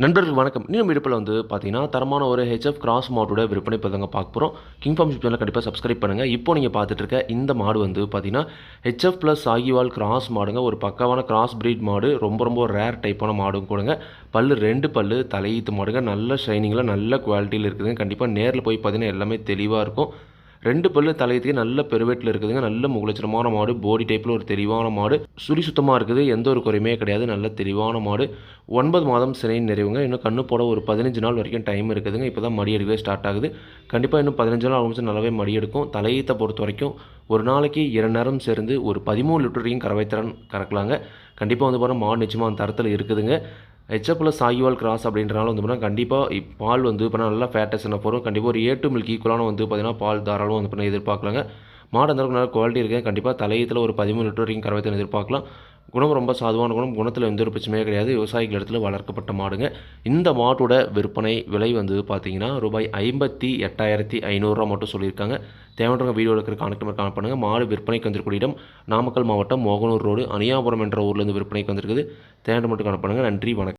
நண்பர்கள் வணக்கம். இன்னும் இடுப்பில் வந்து பார்த்தீங்கன்னா, தரமான ஒரு ஹெச்எஃப் கிராஸ் மாட்டோட விற்பனை இப்ப தாங்க பார்க்க போறோம். கிங் ஃபார்ம் சேனல கண்டிப்பா சப்ஸ்கிரைப் பண்ணுங்க. இப்போ நீங்க பார்த்துட்டு இருக்க இந்த மாடு வந்து பார்த்தீங்கன்னா, ஹெச்எஃப் பிளஸ் சாகிவால் கிராஸ் மாடுங்க. ஒரு பக்காவான கிராஸ் பிரீட் மாடு. ரொம்ப ரேர் டைப்பான மாடும் கூடங்க. பல்லு 2 பல்லு தலையீத்து மாடுங்க. நல்ல ஷைனிங்கில நல்ல குவாலிட்டியில இருக்குதுங்க. கண்டிப்பா நேர்ல போய் பார்த்தீங்கன்னா, எல்லாமே தெளிவா இருக்கும். 2 பல்லு தலையத்துக்கு நல்ல பெருவெட்டில இருக்குதுங்க. நல்ல முகலட்சணமான மாடு. பாடி டைப்ல ஒரு தெளிவான மாடு. சுழி சுத்தமா இருக்குது. எந்த ஒரு குறையுமே கிடையாது. நல்ல தெளிவான மாடு. 9 மாதம் சினை நிறைவுங்க. இன்னும் கண்ணு போட ஒரு 15 நாள் வரைக்கும் டைம் இருக்குதுங்க. இப்போ தான் மடி எடுக்கவே ஸ்டார்ட் ஆகுது. கண்டிப்பாக இன்னும் 15 நாள் ஆகும்போது நல்லாவே மடி எடுக்கும். தலையீத்த பொறுத்த வரைக்கும் ஒரு நாளைக்கு 2 நேரம் சேர்ந்து ஒரு 13 லிட்டர் வரைக்கும் கறவை திறன் கறக்கலாங்க. கண்டிப்பாக வந்து பார்த்தா மாடு நிச்சயமாக அந்த தரத்தில் இருக்குதுங்க. ஹெச்எஃப் ப்ளஸ் சாகிவால் கிராஸ் அப்படின்றனால வந்து பார்த்தீங்கன்னா கண்டிப்பாக பால் வந்து இப்போ நல்லா ஃபேட்டஸ்ன போகிறோம். கண்டிப்பாக ஒரு A2 மில்க் ஈக்குவலான வந்து பார்த்தீங்கன்னா பால் தாராளமாக வந்து பண்ணி எதிர்பார்க்கலாங்க. மாடு அந்தளவுக்கு நல்ல குவாலிட்டி இருக்குது. கண்டிப்பாக தலையத்தில் ஒரு 13 லிட்டர் வரைக்கும் கறவை திறன் எதிர்பார்க்கலாம். குணம் ரொம்ப சாதுவான குணம். குணத்தில் எந்த ஒரு பிரச்சனையே கிடையாது. விவசாயிகள் இடத்துல வளர்க்கப்பட்ட மாடுங்க. இந்த மாட்டோட விற்பனை விலை வந்து பார்த்தீங்கன்னா ரூபாய் 58,500 மட்டும் சொல்லியிருக்காங்க. தேவைன்றவங்க வீடியோவில் இருக்கிற கான்டெக்ட் நம்பர் கால் பண்ணுங்கள். மாடு விற்பனைக்கு வந்திருக்கூடிய இடம் நாமக்கல் மாவட்டம் மோகனூர் ரோடு அணியாபுரம் என்ற ஊர்லேருந்து விற்பனைக்கு வந்திருக்குது. தேவையான மட்டும் கால் பண்ணுங்கள். நன்றி, வணக்கம்.